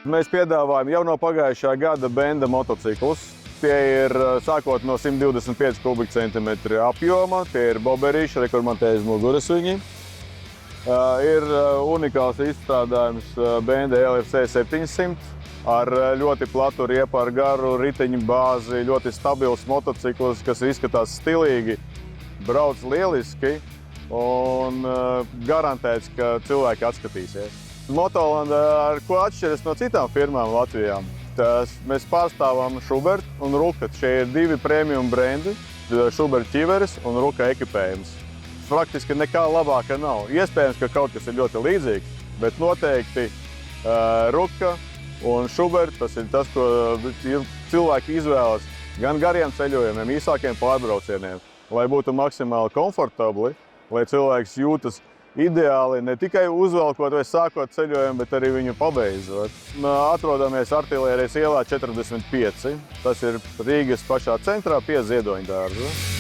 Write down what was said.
Mēs piedāvājam jau no pagājušā gada Benda motociklus. Tie ir sākot no 125 kubikcentimetri apjoma, tie ir boberīši, re, kur man te aiz muguras viņi. Ir unikāls izstrādājums Benda LFC 700 ar ļoti platu riepu, ar garu riteņu bāzi, ļoti stabils motocikls, kas izskatās stilīgi, brauc lieliski un garantēts, ka cilvēki atskatīsies. Motolanda ar ko atšķiras no citām firmām Latvijā? Mēs pārstāvam Schubert un Ruka. Šie ir divi premium brendi, Schubert ķiveres un Ruka ekipējums. Praktiski nekā labāka nav. Iespējams, ka kaut kas ir ļoti līdzīgs, bet noteikti Ruka un Schubert, tas ir tas, ko cilvēki izvēlas gan gariem ceļojumiem, īsākiem pārbraucieniem, lai būtu maksimāli komfortabli, lai cilvēks jūtas ideāli ne tikai uzvelkot vai sākot ceļojumu, bet arī viņu pabeidzot. Atrodamies Artilērijas ielā 45. Tas ir Rīgas pašā centrā pie Ziedoņdārza.